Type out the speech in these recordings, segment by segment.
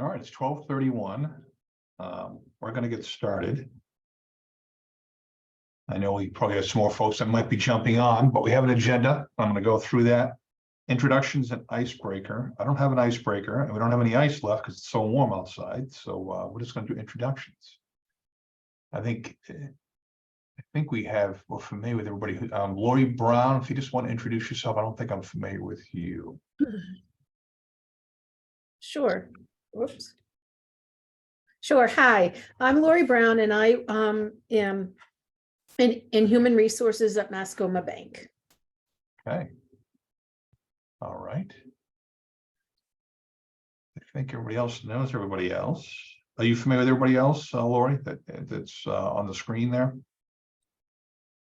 All right, it's 12:31. We're going to get started. I know we probably have some more folks that might be jumping on, but we have an agenda. I'm going to go through that. Introductions and icebreaker. I don't have an icebreaker, and we don't have any ice left because it's so warm outside. So we're just going to do introductions. I think we're familiar with everybody. Lori Brown, if you just want to introduce yourself, I don't think I'm familiar with you. Sure. Whoops. Sure. Hi, I'm Lori Brown, and I am in human resources at Mascoma Bank. Okay. All right. I think everybody else knows everybody else. Are you familiar with everybody else, Lori, that's on the screen there?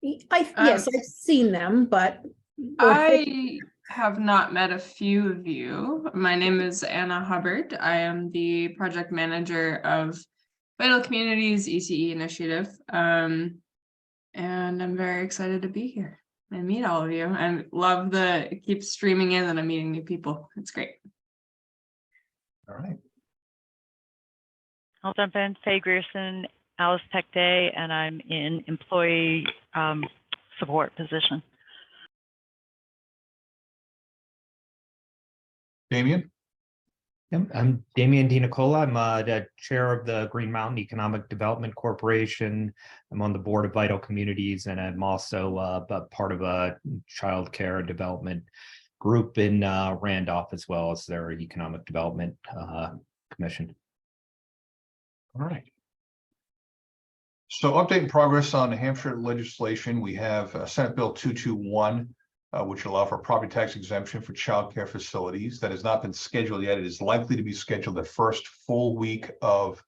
Yes, I've seen them, but I have not met a few of you. My name is Anna Hubbard. I am the project manager of Vital Communities ECE initiative. And I'm very excited to be here and meet all of you. I love it keeps streaming in and I'm meeting new people. It's great. All right. I'll jump in. Faye Grierson, Alice Tech Day, and I'm in employee support position. Damien? I'm Damian DiNicola. I'm the chair of the Green Mountain Economic Development Corporation. I'm on the board of Vital Communities, and I'm also part of a child care development group in Randolph, as well as their economic development commission. All right. So update and progress on New Hampshire legislation. We have Senate Bill 221. Which allow for property tax exemption for child care facilities. That has not been scheduled yet. It is likely to be scheduled the first full week of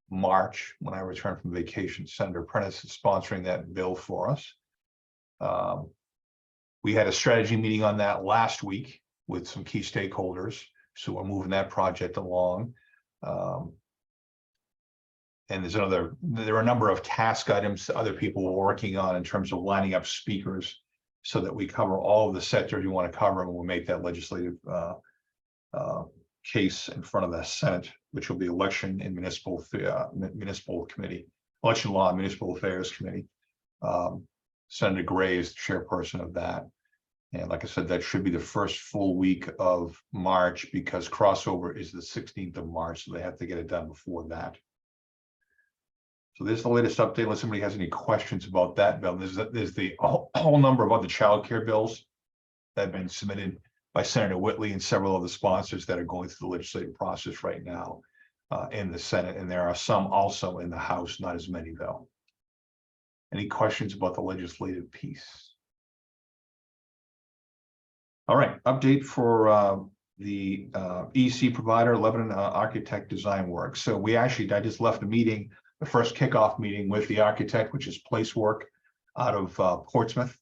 March when I return from vacation. Senator Prentice is sponsoring that bill for us. We had a strategy meeting on that last week with some key stakeholders, so we're moving that project along. And there are a number of task items other people were working on in terms of lining up speakers, so that we cover all of the sectors you want to cover, and we'll make that legislative case in front of the Senate, which will be election and municipal committee, election law and municipal affairs committee. Senator Gray is the chairperson of that. And like I said, that should be the first full week of March, because crossover is the 16th of March, so they have to get it done before that. So this is the latest update. Unless somebody has any questions about that bill, there's the whole number of other child care bills that have been submitted by Senator Whitley and several other sponsors that are going through the legislative process right now in the Senate. And there are some also in the House, not as many though. Any questions about the legislative piece? All right, update for the EC provider, Lebanon Architect Design Work. So I just left a meeting, the first kickoff meeting with the architect, which is Place Work out of Portsmouth.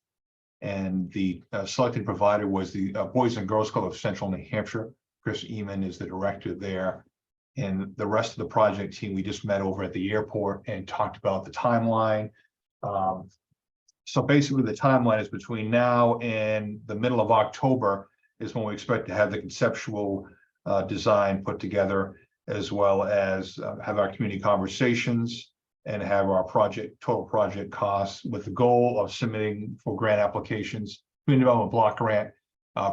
And the selected provider was the Boys and Girls Club of Central New Hampshire. Chris Eman is the director there. And the rest of the project team, we just met over at the airport and talked about the timeline. So basically the timeline is between now and the middle of October is when we expect to have the conceptual design put together, as well as have our community conversations and have our total project costs, with the goal of submitting for grant applications, community development block grant,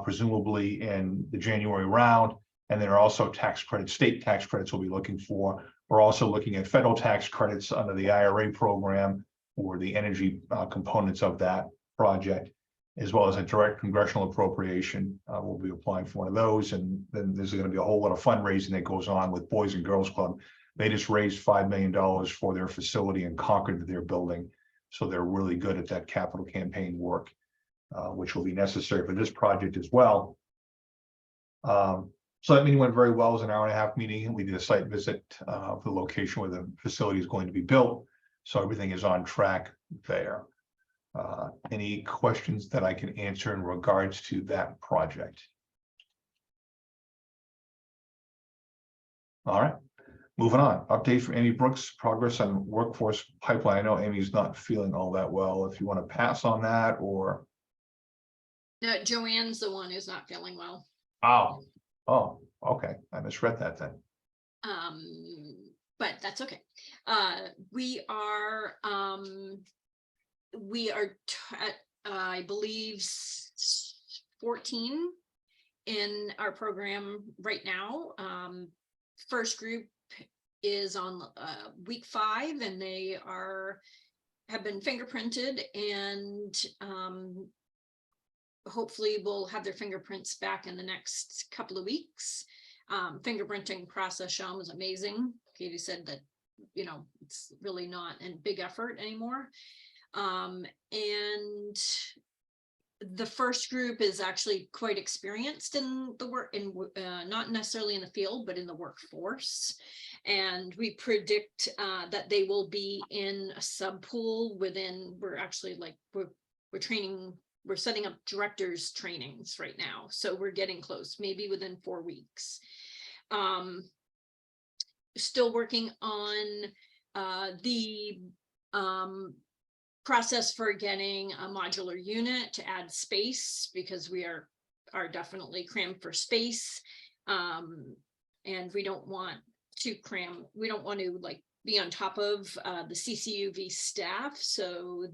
presumably in the January round. And there are also tax credits, state tax credits we'll be looking for. We're also looking at federal tax credits under the IRA program or the energy components of that project, as well as a direct congressional appropriation. We'll be applying for one of those. And then there's going to be a whole lot of fundraising that goes on with Boys and Girls Club. They just raised $5 million for their facility in Concord that they're building. So they're really good at that capital campaign work, which will be necessary for this project as well. So that meeting went very well. It was an hour-and-a-half meeting. We did a site visit for the location where the facility is going to be built. So everything is on track there. Any questions that I can answer in regards to that project? All right, moving on. Update for Amy Brooks, progress on workforce pipeline. I know Amy's not feeling all that well. If you want to pass on that, or no, Joanne's the one who's not feeling well. oh, okay, I misread that then. But that's okay. We are at, I believe 14 in our program right now. First group is on week 5, and they have been fingerprinted, and hopefully will have their fingerprints back in the next couple of weeks. Fingerprinting process, Sean, was amazing. Katie said that, you know, it's really not a big effort anymore. And the first group is actually quite experienced in the work, not necessarily in the field, but in the workforce. And we predict that they will be in a sub pool within, we're training, we're setting up directors trainings right now. So we're getting close, maybe within 4 weeks. Still working on the process for getting a modular unit to add space, because we are definitely crammed for space. And we don't want to cram, we don't want to like be on top of the CCUV staff. So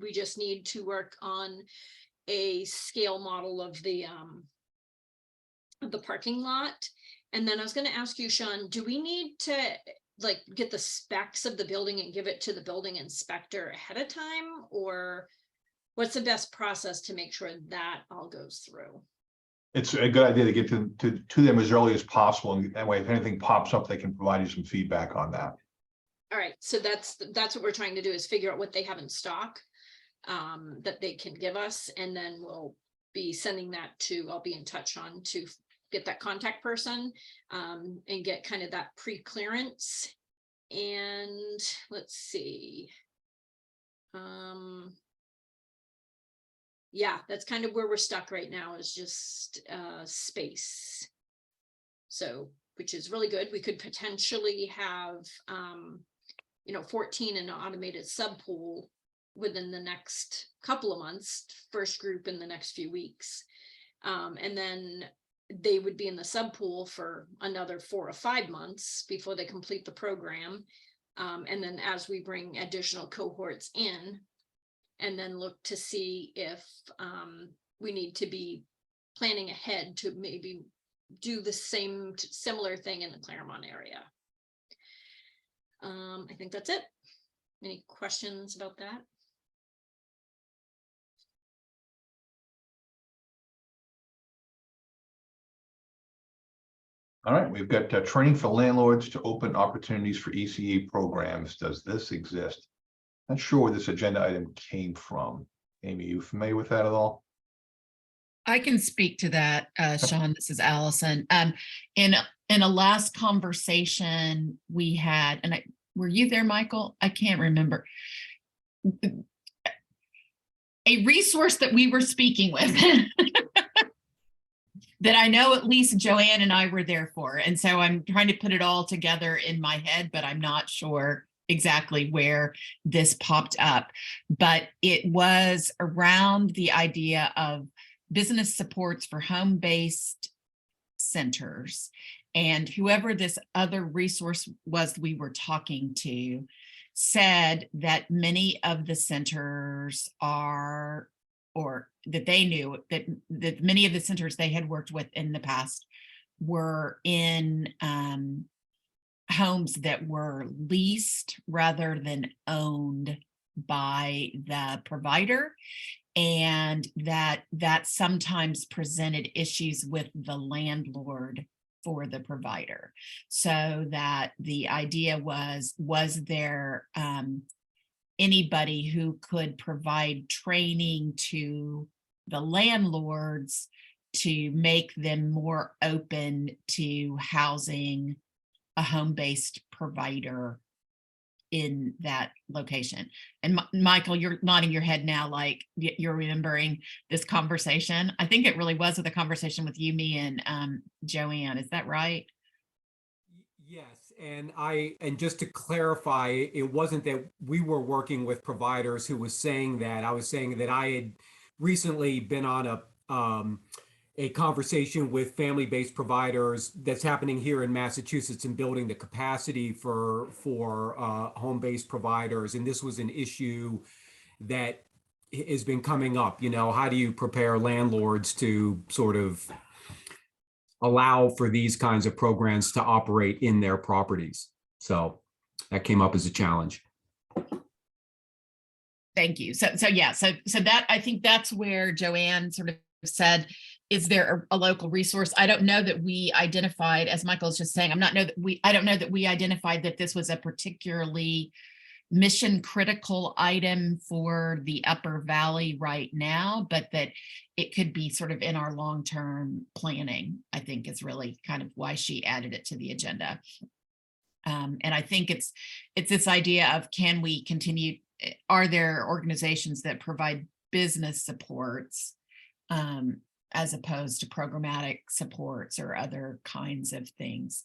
we just need to work on a scale model of the parking lot. And then I was going to ask you, Sean, do we need to like get the specs of the building and give it to the building inspector ahead of time, or what's the best process to make sure that all goes through? It's a good idea to get to them as early as possible, and that way, if anything pops up, they can provide you some feedback on that. All right, so that's what we're trying to do, is figure out what they have in stock that they can give us, and then we'll be sending that to, I'll be in touch on to get that contact person and get kind of that pre-clearance. And let's see. Yeah, that's kind of where we're stuck right now, is just space. So, which is really good. We could potentially have, 14 in an automated sub pool within the next couple of months, first group in the next few weeks. And then they would be in the sub pool for another 4 or 5 months before they complete the program. And then as we bring additional cohorts in, and then look to see if we need to be planning ahead to maybe do the similar thing in the Claremont area. I think that's it. Any questions about that? All right, we've got training for landlords to open opportunities for ECE programs. Does this exist? Not sure where this agenda item came from. Amy, you familiar with that at all? I can speak to that, Sean. This is Allison. In a last conversation we had, and were you there, Michael? I can't remember. A resource that we were speaking with that I know at least Joanne and I were there for. And so I'm trying to put it all together in my head, but I'm not sure exactly where this popped up. But it was around the idea of business supports for home-based centers. And whoever this other resource was we were talking to said that many of the centers are, or that they knew that many of the centers they had worked with in the past were in homes that were leased rather than owned by the provider, and that sometimes presented issues with the landlord for the provider. So that the idea was there anybody who could provide training to the landlords to make them more open to housing a home-based provider in that location. And Michael, you're nodding your head now like you're remembering this conversation. I think it really was with a conversation with you, me, and Joanne. Is that right? Yes, and just to clarify, it wasn't that we were working with providers who was saying that. I was saying that I had recently been on a conversation with family-based providers that's happening here in Massachusetts and building the capacity for home-based providers. And this was an issue that has been coming up. How do you prepare landlords to sort of allow for these kinds of programs to operate in their properties? So that came up as a challenge. Thank you. So that, I think that's where Joanne sort of said, is there a local resource? I don't know that we identified, as Michael's just saying, I don't know that we identified that this was a particularly mission critical item for the Upper Valley right now, but that it could be sort of in our long-term planning, I think is really kind of why she added it to the agenda. And I think it's this idea of, can we continue, are there organizations that provide business supports as opposed to programmatic supports or other kinds of things?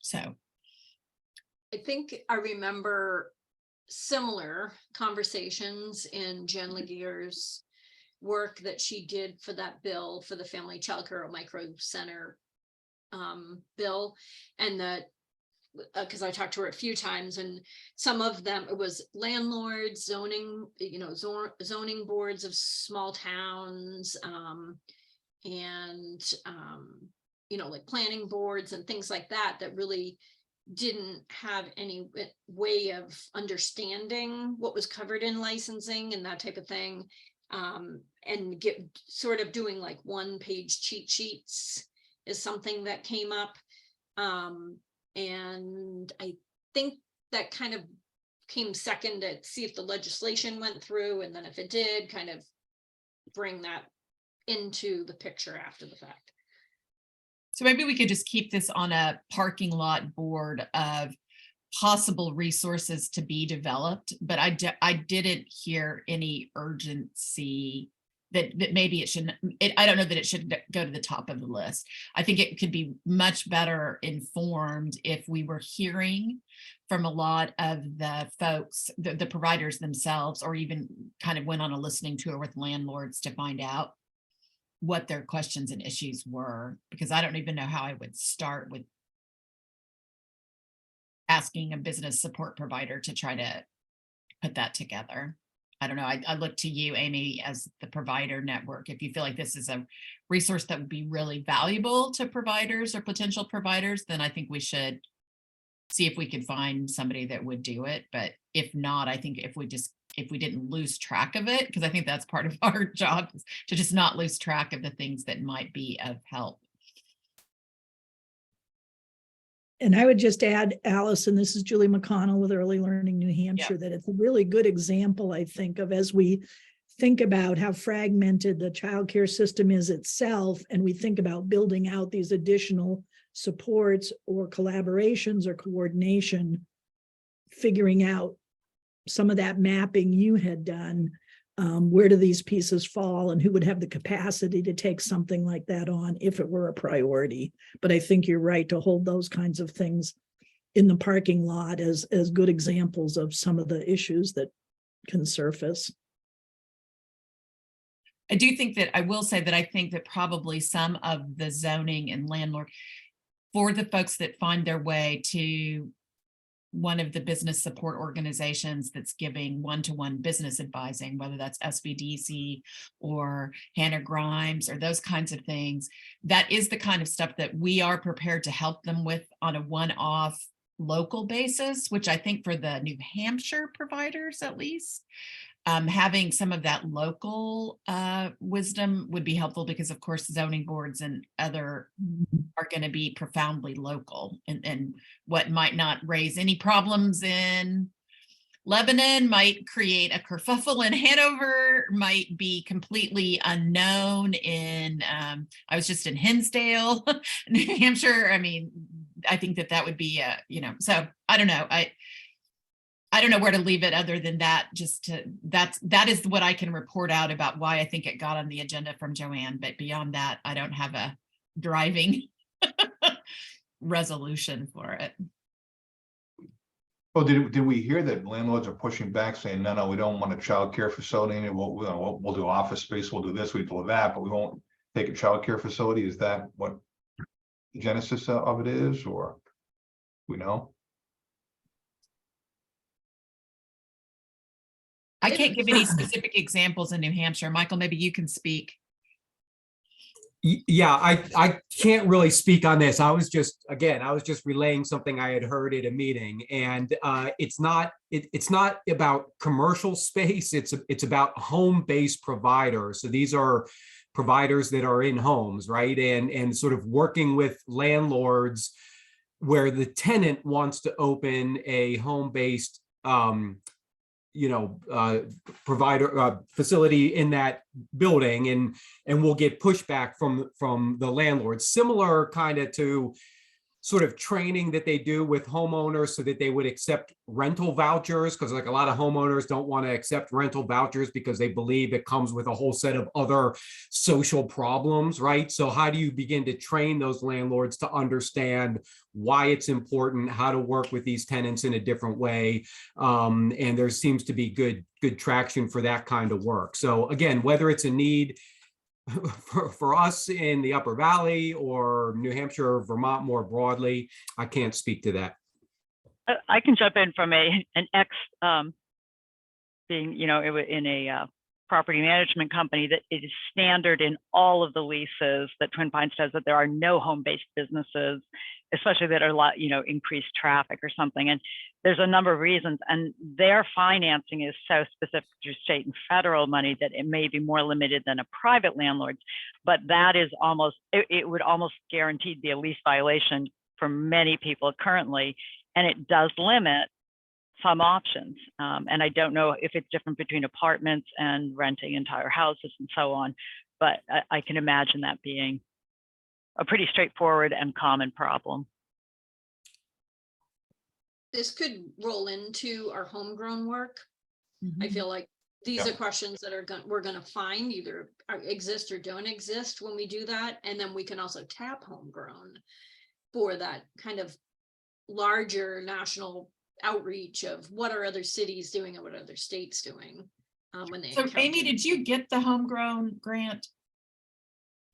So I think I remember similar conversations in Jen Legier's work that she did for that bill for the Family Childcare or Micro Center bill, and that because I talked to her a few times, and some of them, it was landlords, zoning, zoning boards of small towns, and like planning boards and things like that, that really didn't have any way of understanding what was covered in licensing and that type of thing, and get sort of doing like one-page cheat sheets is something that came up. And I think that kind of came second to see if the legislation went through, and then if it did, kind of bring that into the picture after the fact. So maybe we could just keep this on a parking lot board of possible resources to be developed, but I didn't hear any urgency that maybe it shouldn't, I don't know that it should go to the top of the list. I think it could be much better informed if we were hearing from a lot of the folks, the providers themselves, or even kind of went on a listening tour with landlords to find out what their questions and issues were, because I don't even know how I would start with asking a business support provider to try to put that together. I don't know. I look to you, Amy, as the provider network. If you feel like this is a resource that would be really valuable to providers or potential providers, then I think we should see if we could find somebody that would do it. But if not, I think if we didn't lose track of it, because I think that's part of our job, is to just not lose track of the things that might be of help. And I would just add, Allison, this is Julie McConnell with Early Learning New Hampshire, that it's a really good example, I think, of as we think about how fragmented the childcare system is itself, and we think about building out these additional supports or collaborations or coordination, figuring out some of that mapping you had done. Where do these pieces fall, and who would have the capacity to take something like that on if it were a priority? But I think you're right to hold those kinds of things in the parking lot as good examples of some of the issues that can surface. I do think that I will say that I think that probably some of the zoning and landlord, for the folks that find their way to one of the business support organizations that's giving one-to-one business advising, whether that's SBDC or Hannah Grimes or those kinds of things, that is the kind of stuff that we are prepared to help them with on a one-off local basis, which I think for the New Hampshire providers, at least, having some of that local wisdom would be helpful, because of course zoning boards and other are going to be profoundly local, and what might not raise any problems in Lebanon might create a kerfuffle in Hanover, might be completely unknown in I was just in Hinsdale, New Hampshire. I mean, I think that would be so I don't know. I don't know where to leave it other than that. That is what I can report out about why I think it got on the agenda from Joanne. But beyond that, I don't have a driving resolution for it. Well, did we hear that landlords are pushing back, saying, no, we don't want a child care facility, and we'll do office space, we'll do this, we do that, but we won't take a childcare facility? Is that what the genesis of it is, or we know? I can't give any specific examples in New Hampshire. Michael, maybe you can speak. Yeah, I can't really speak on this. I was just relaying something I had heard at a meeting, and it's not about commercial space. It's about home-based providers. So these are providers that are in homes, right? And sort of working with landlords where the tenant wants to open a home-based provider facility in that building, and we'll get pushback from the landlord, similar kind of to sort of training that they do with homeowners so that they would accept rental vouchers, because like a lot of homeowners don't want to accept rental vouchers because they believe it comes with a whole set of other social problems, right? So how do you begin to train those landlords to understand why it's important, how to work with these tenants in a different way? And there seems to be good traction for that kind of work. So again, whether it's a need for us in the Upper Valley or New Hampshire or Vermont more broadly, I can't speak to that. I can jump in from an ex being, in a property management company, that it is standard in all of the leases that Twin Pines does that there are no home-based businesses, especially that are a lot, increased traffic or something. And there's a number of reasons, and their financing is so specific to state and federal money that it may be more limited than a private landlord's, but that is almost, it would almost guaranteed be a lease violation for many people currently, and it does limit some options. And I don't know if it's different between apartments and renting entire houses and so on, but I can imagine that being a pretty straightforward and common problem. This could roll into our homegrown work. I Mhm. feel like these Yeah. are questions that we're gonna find either exist or don't exist when we do that. And then we can also tap homegrown for that kind of larger national outreach of what are other cities doing and what are other states doing when they So encounter Amy, it. did you get the homegrown grant?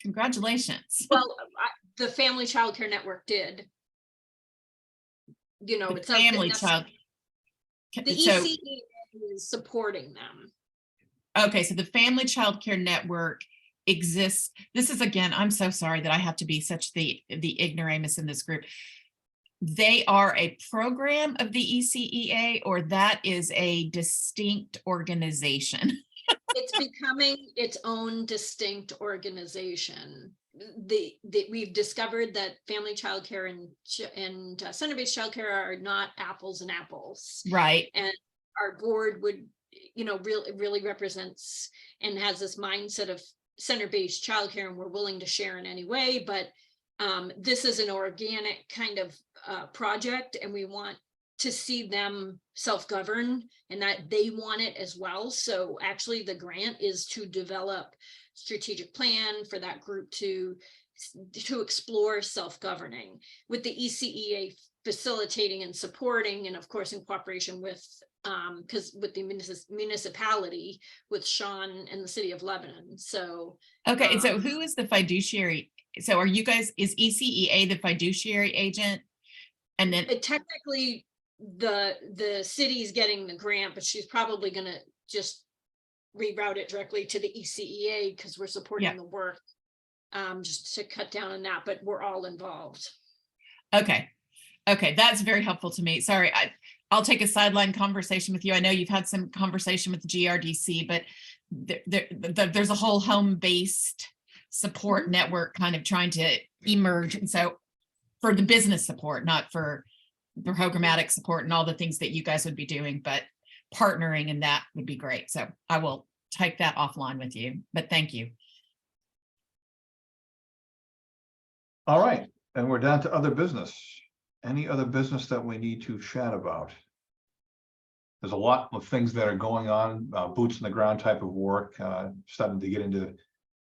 Congratulations. Well, the Family Childcare Network did. The It's family that's- child. the So, ECE is supporting them. okay, so the Family Child Care Network exists. This is, again, I'm so sorry that I have to be such the ignoramus in this group. They are a program of the ECEA, or that is a distinct organization? It's becoming its own distinct organization. We've discovered that family childcare and center-based childcare are not apples and apples. Right. And our board would, really represents and has this mindset of center-based childcare, and we're willing to share in any way. But this is an organic kind of project, and we want to see them self-govern and that they want it as well. So actually the grant is to develop strategic plan for that group to explore self-governing, with the ECEA facilitating and supporting, and of course in cooperation with with the municipality, with Sean and the city of Lebanon. So Okay, and so who is the fiduciary? So are you guys, is ECEA the fiduciary agent? And then technically the city's getting the grant, but she's probably going to just reroute it directly to the ECEA because we're supporting the work, just to cut down on that, but we're all involved. Okay, that's very helpful to me. Sorry, I'll take a sideline conversation with you. I know you've had some conversation with the GRDC, but there's a whole home-based support network kind of trying to emerge, and so for the business support, not for the programmatic support and all the things that you guys would be doing, but partnering in that would be great. So I will take that offline with you, but thank you. All right, and we're down to other business. Any other business that we need to chat about? There's a lot of things that are going on, boots in the ground type of work, starting to get into,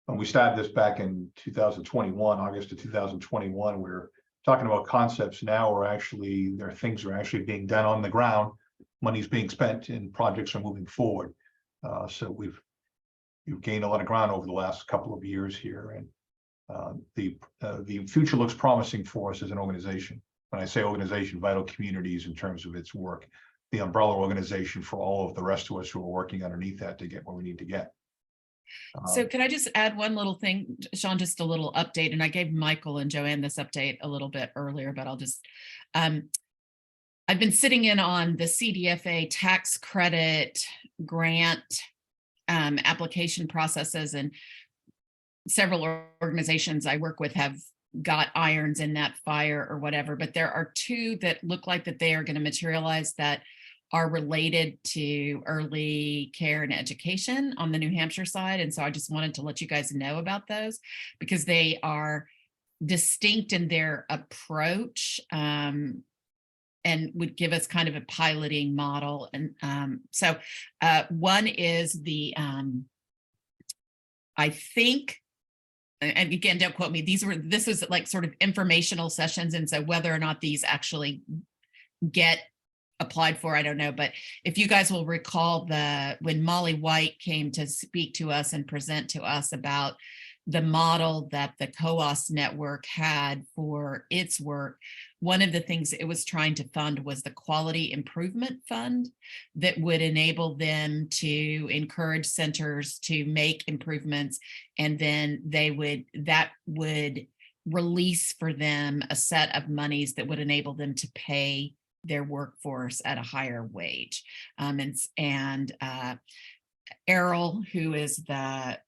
when we started this back in 2021, August of 2021, we're talking about concepts. Now we're actually, things are actually being done on the ground. Money's being spent and projects are moving forward. So we've gained a lot of ground over the last couple of years here, and the future looks promising for us as an organization. When I say organization, Vital Communities in terms of its work, the umbrella organization for all of the rest of us who are working underneath that to get where we need to get. So can I just add one little thing, Sean, just a little update, and I gave Michael and Joanne this update a little bit earlier, but I'll just, I've been sitting in on the CDFA tax credit grant application processes, and several organizations I work with have got irons in that fire or whatever, but there are two that look like that they are going to materialize that are related to early care and education on the New Hampshire side. And so I just wanted to let you guys know about those because they are distinct in their approach and would give us kind of a piloting model. And so one is the, I think, and again, don't quote me, this was like sort of informational sessions. And so whether or not these actually get applied for, I don't know, but if you guys will recall when Molly White came to speak to us and present to us about the model that the COAS network had for its work, one of the things it was trying to fund was the Quality Improvement Fund that would enable them to encourage centers to make improvements, and then that would release for them a set of monies that would enable them to pay their workforce at a higher wage. And Errol, who is the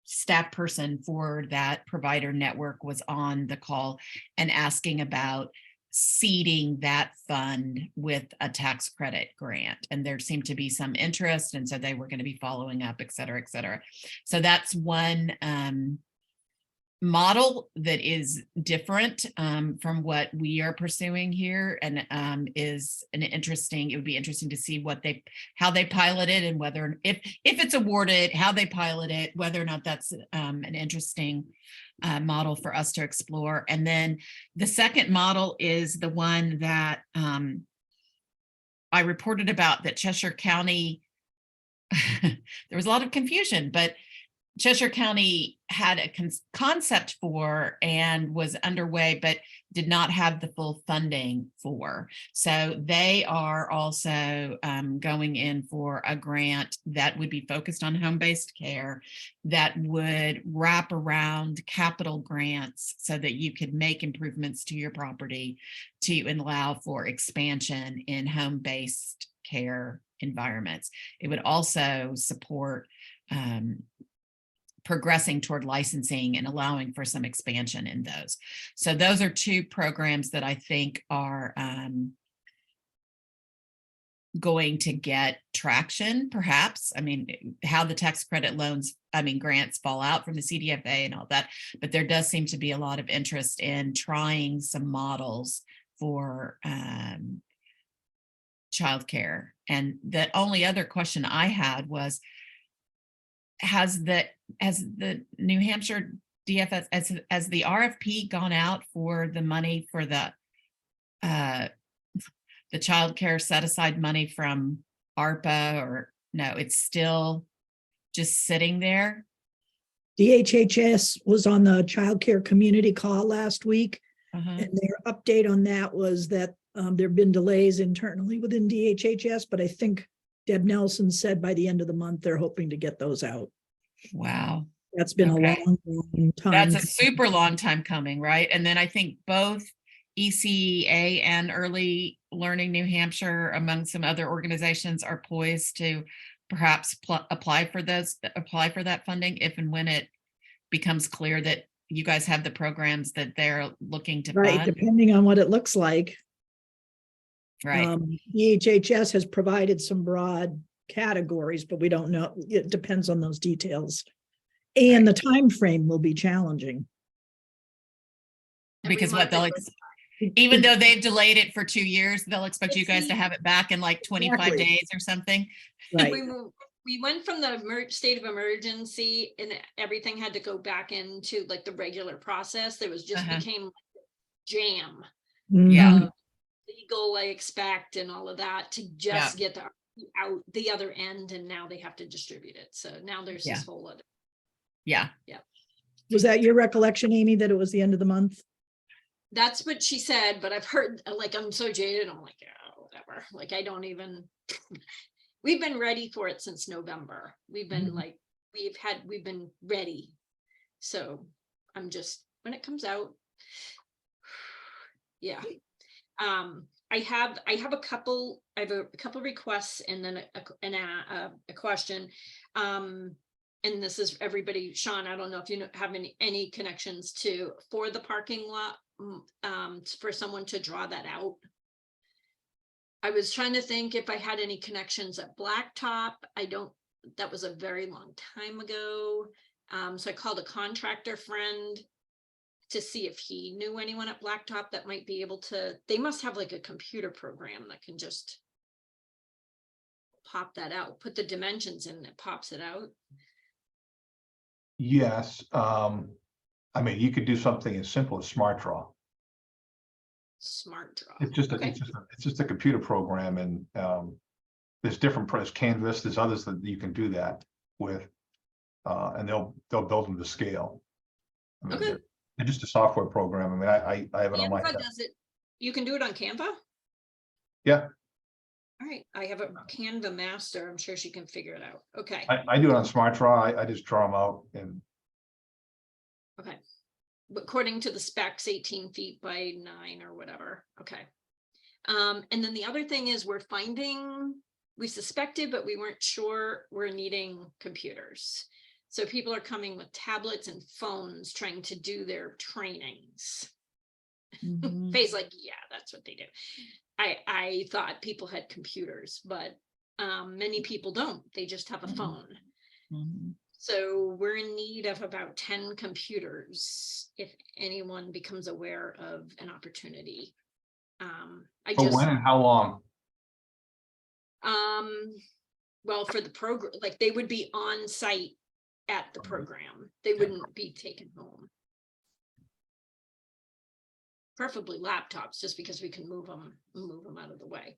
staff person for that provider network, was on the call and asking about seeding that fund with a tax credit grant. And there seemed to be some interest. And so they were going to be following up, et cetera, et cetera. So that's one model that is different from what we are pursuing here, and it would be interesting to see how they pilot it, and whether if it's awarded, how they pilot it, whether or not that's an interesting model for us to explore. And then the second model is the one that I reported about, that Cheshire County, there was a lot of confusion, but Cheshire County had a concept for and was underway, but did not have the full funding for. So they are also going in for a grant that would be focused on home-based care, that would wrap around capital grants so that you could make improvements to your property to allow for expansion in home-based care environments. It would also support progressing toward licensing and allowing for some expansion in those. So those are two programs that I think are going to get traction, perhaps. I mean, how the tax credit grants fall out from the CDFA and all that, but there does seem to be a lot of interest in trying some models for childcare. And the only other question I had was, has the New Hampshire DFS, has the RFP gone out for the money for the child care set aside money from ARPA, or no, it's still just sitting there? DHHS was on the child care community call last week, Uh-huh. and their update on that was that there have been delays internally within DHHS, but I think Deb Nelson said by the end of the month, they're hoping to get those out. Wow. That's been Okay. a long time. That's a super long time coming, right? And then I think both ECEA and Early Learning New Hampshire, among some other organizations, are poised to perhaps apply for that funding if and when it becomes clear that you guys have the programs that they're looking to Right, fund. depending on what it looks like. Right. DHHS has provided some broad categories, but we don't know. It depends on those details. And the time frame will be challenging. Because what they'll, even though they've delayed it for 2 years, they'll expect you guys to have it back in like 25 Exactly. days or something. Right. We went from the state of emergency, and everything had to go back into like the regular process. There was just became like a jam. Yeah. Legal, I expect, and all of that to just get the out the other end, and now they have to distribute it. So now there's this whole other. Yeah. Was that your recollection, Amy, that it was the end of the month? That's what she said, but I've heard, like, I'm so jaded, I'm like, oh, whatever, like, I don't even, we've been ready for it since November. We've been like, we've been ready. So I'm just, when it comes out, yeah. I have a couple requests and then a question. And this is everybody, Sean, I don't know if you have any connections to, for the parking lot, for someone to draw that out. I was trying to think if I had any connections at Blacktop. That was a very long time ago. So I called a contractor friend to see if he knew anyone at Blacktop that might be able to, they must have like a computer program that can just pop that out, put the dimensions in, it pops it out. Yes, I mean, you could do something as simple as Smart Draw. Smart Draw. It's just Okay. it's just a computer program, and there's different price Canvas. There's others that you can do that with, and they'll build them to scale. I mean, Okay. they're just a software program. I mean, I have it on my. Canva does it. You can do it on Canva? Yeah. All right, I have a Canva master. I'm sure she can figure it out. Okay. I do it on Smart Draw. I just draw them out, and Okay. But according to the specs, 18 feet by 9 or whatever. Okay. And then the other thing is we suspected, but we weren't sure, we're needing computers. So people are coming with tablets and phones trying to do their trainings. Mhm. Faye's like, yeah, that's what they do. I thought people had computers, but many people don't. They just have a phone. Mhm. So we're in need of about 10 computers if anyone becomes aware of an opportunity. but when and how long? Well, for the program, like they would be on site at the program. They wouldn't be taken home. Preferably laptops, just because we can move them out of the way.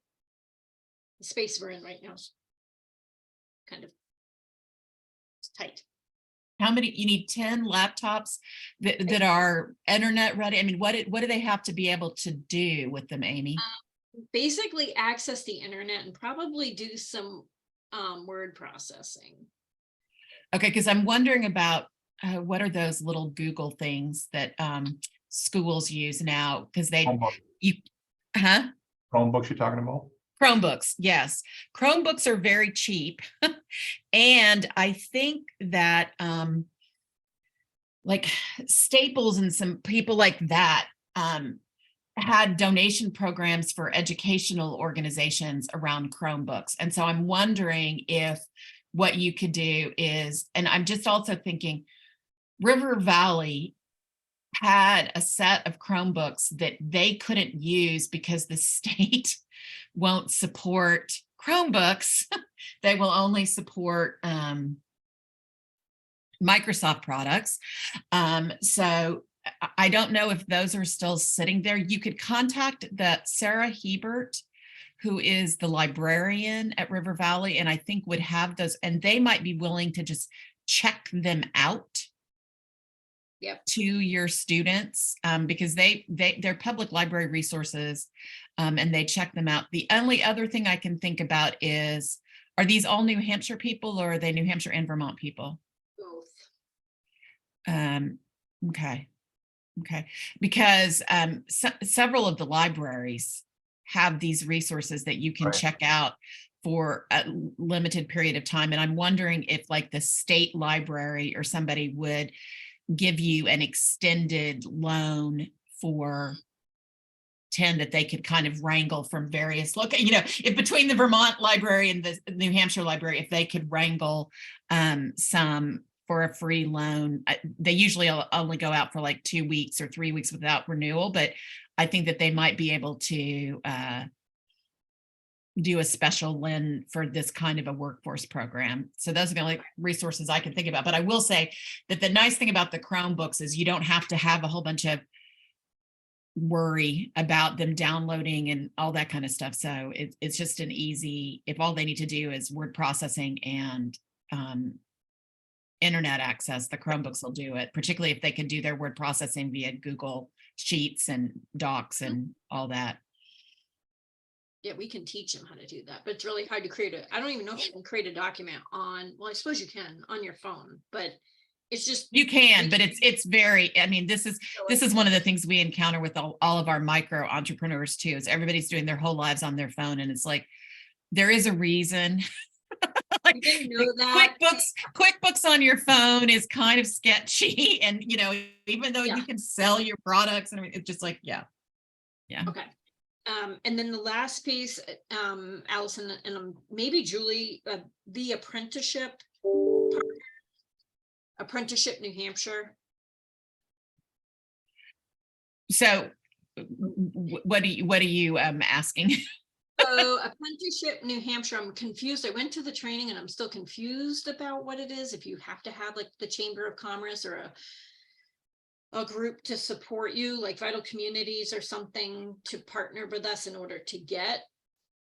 The space we're in right now is kind of tight. How many, you need 10 laptops that are internet ready? I mean, what do they have to be able to do with them, Amy? Basically access the internet and probably do some word processing. Okay, because I'm wondering about what are those little Google things that schools use now? Because Chromebook. Chromebooks you're talking about? Chromebooks, yes. Chromebooks are very cheap. And I think that like Staples and some people like that had donation programs for educational organizations around Chromebooks. And so I'm wondering if what you could do is, and I'm just also thinking River Valley had a set of Chromebooks that they couldn't use because the state won't support Chromebooks. They will only support Microsoft products. So I don't know if those are still sitting there. You could contact Sarah Hebert, who is the librarian at River Valley, and I think would have those, and they might be willing to just check them out. Yep. To your students, because they're public library resources, and they check them out. The only other thing I can think about is, are these all New Hampshire people, or are they New Hampshire and Vermont people? Both. Okay. Because several of the libraries have these resources that you can Right. check out for a limited period of time. And I'm wondering if like the state library or somebody would give you an extended loan for 10 that they could kind of wrangle from various if between the Vermont library and the New Hampshire library, if they could wrangle some for a free loan. They usually only go out for like 2 weeks or 3 weeks without renewal, but I think that they might be able to do a special lend for this kind of a workforce program. So those are the only resources I can think about. But I will say that the nice thing about the Chromebooks is you don't have to have a whole bunch of worry about them downloading and all that kind of stuff. So it's just an easy, if all they need to do is word processing and internet access, the Chromebooks will do it, particularly if they can do their word processing via Google Sheets and Docs and all that. Yeah, we can teach them how to do that, but it's really hard to create I don't even know if you can create a document on, well, I suppose you can on your phone, but it's just. You can, but it's very, I mean, this is one of the things we encounter with all of our micro entrepreneurs too, is everybody's doing their whole lives on their phone. And it's like, there is a reason. Like, You didn't know that. QuickBooks on your phone is kind of sketchy. And, you know, even though you can sell your products and it's just like, yeah. Okay. And then the last piece, Allison, and maybe Julie, the apprenticeship New Hampshire. So what are you asking? So apprenticeship New Hampshire, I'm confused. I went to the training and I'm still confused about what it is. If you have to have like the Chamber of Commerce or a group to support you, like Vital Communities or something, to partner with us in order to get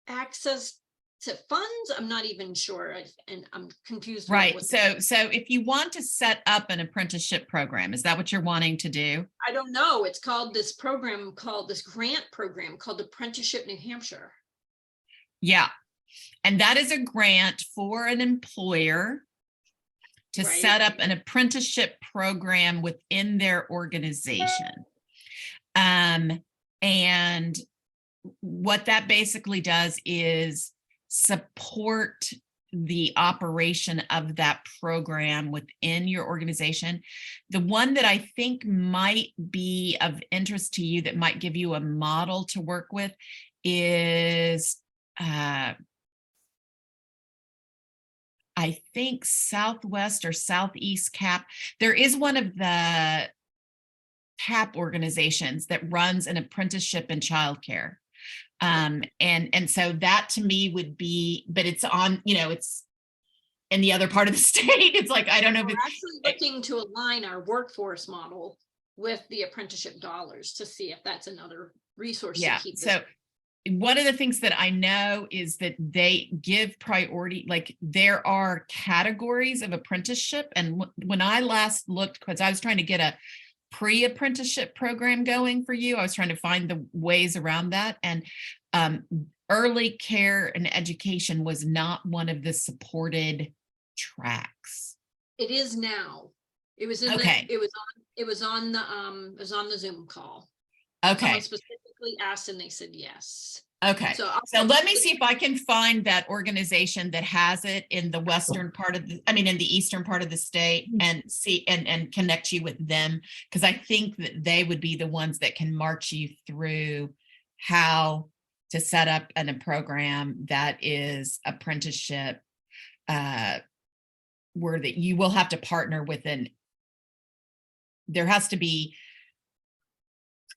access to funds. I'm not even sure, and I'm confused. Right. So if you want to set up an apprenticeship program, is that what you're wanting to do? I don't know. It's called this grant program called Apprenticeship New Hampshire. Yeah. And that is a grant for an employer to set up an apprenticeship program within their organization. And what that basically does is support the operation of that program within your organization. The one that I think might be of interest to you, that might give you a model to work with, is I think Southwest or Southeast CAP. There is one of the CAP organizations that runs an apprenticeship in childcare. And so that to me would be, but it's on, you know, it's in the other part of the state. It's like, I don't know. We're actually looking to align our workforce model with the apprenticeship dollars to see if that's another resource to keep. So one of the things that I know is that they give priority, like there are categories of apprenticeship. And when I last looked, because I was trying to get a pre-apprenticeship program going for you, I was trying to find the ways around that. And early care and education was not one of the supported tracks. It is now. It was in it was on the Zoom call. Okay. Someone specifically asked and they said yes. Okay. So let me see if I can find that organization that has it in the western part of in the eastern part of the state, and see and connect you with them, because I think that they would be the ones that can march you through how to set up a program that is apprenticeship, where that you will have to partner with there has to be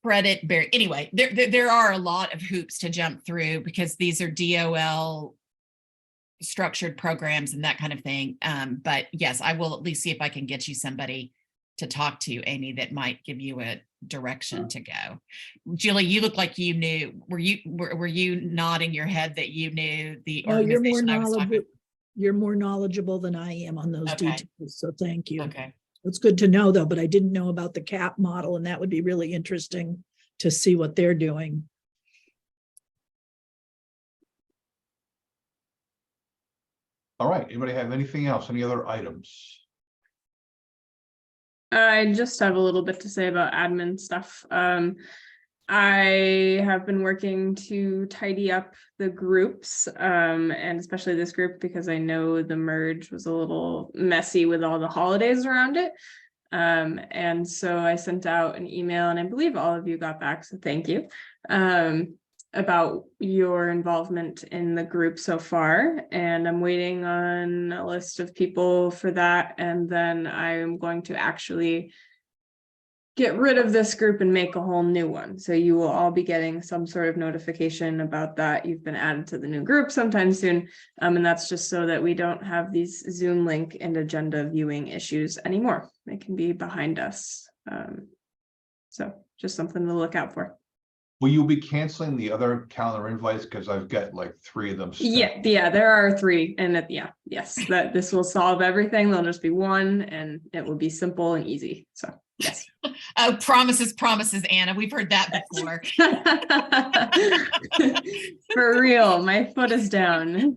credit bearing. Anyway, there are a lot of hoops to jump through, because these are DOL structured programs and that kind of thing. But yes, I will at least see if I can get you somebody to talk to, Amy, that might give you a direction to go. Julie, you look like you knew. Were you nodding your head that you knew the organization I was talking about? You're more knowledgeable than I am on those details, so thank you. Okay. It's good to know though, but I didn't know about the CAP model, and that would be really interesting to see what they're doing. All right, anybody have anything else? Any other items? I just have a little bit to say about admin stuff. I have been working to tidy up the groups, and especially this group, because I know the merge was a little messy with all the holidays around it. And so I sent out an email, and I believe all of you got back, so thank you, about your involvement in the group so far. And I'm waiting on a list of people for that. And then I'm going to actually get rid of this group and make a whole new one. So you will all be getting some sort of notification about that. You've been added to the new group sometime soon. And that's just so that we don't have these Zoom link and agenda viewing issues anymore. They can be behind us. So just something to look out for. Will you be canceling the other calendar invites? Because I've got like 3 of them. Yeah, there are 3, and yes, that this will solve everything. There'll just be one, and it will be simple and easy. So yes. Oh, promises, Anna. We've heard that before. For real, my foot is down.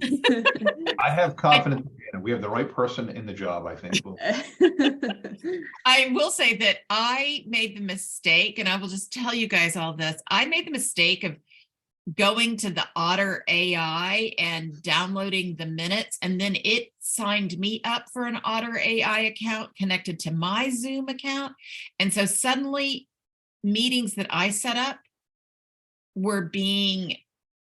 I have confidence, and we have the right person in the job, I think. I will say that I made the mistake, and I will just tell you guys all this. I made the mistake of going to the Otter AI and downloading the minutes, and then it signed me up for an Otter AI account connected to my Zoom account. And so suddenly meetings that I set up were being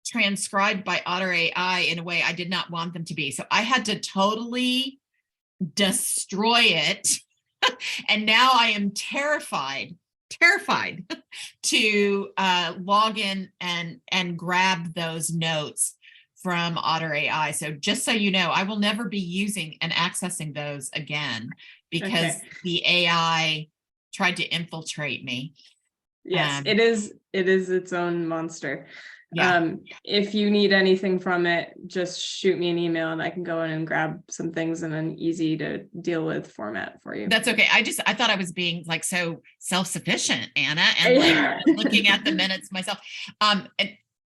transcribed by Otter AI in a way I did not want them to be. So I had to totally destroy it. And now I am terrified to log in and grab those notes from Otter AI. So just so you know, I will never be using and accessing those again because the AI tried to infiltrate me. Yes, it is its own monster. Yeah. If you need anything from it, just shoot me an email and I can go in and grab some things in an easy to deal with format for you. That's okay. I thought I was being like so self-sufficient, Anna, and like looking at the minutes myself. And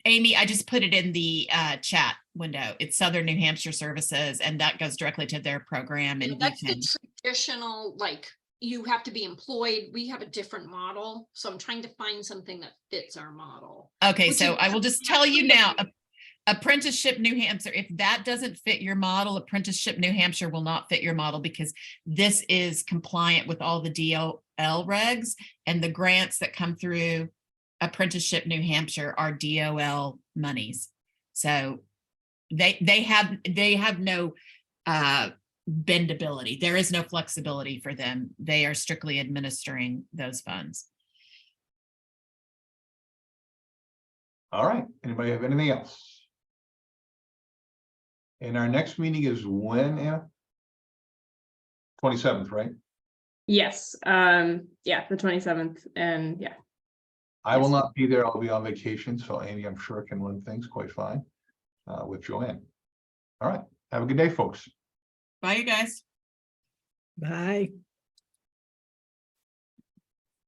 Amy, I just put it in the chat window. It's Southern New Hampshire Services, and that goes directly to their program. And that's the traditional, like, you have to be employed. We have a different model. So I'm trying to find something that fits our model. Okay, so I will just tell you now, Apprenticeship New Hampshire, if that doesn't fit your model, Apprenticeship New Hampshire will not fit your model because this is compliant with all the DOL regs, and the grants that come through Apprenticeship New Hampshire are DOL monies. So they have no bendability. There is no flexibility for them. They are strictly administering those funds. All right. Anybody have anything else? And our next meeting is when, Anna? 27th, right? Yes. Yeah, the 27th. And yeah. I will not be there. I'll be on vacation. So Amy, I'm sure, can run things quite fine with Joanne. All right. Have a good day, folks. Bye, you guys. Bye.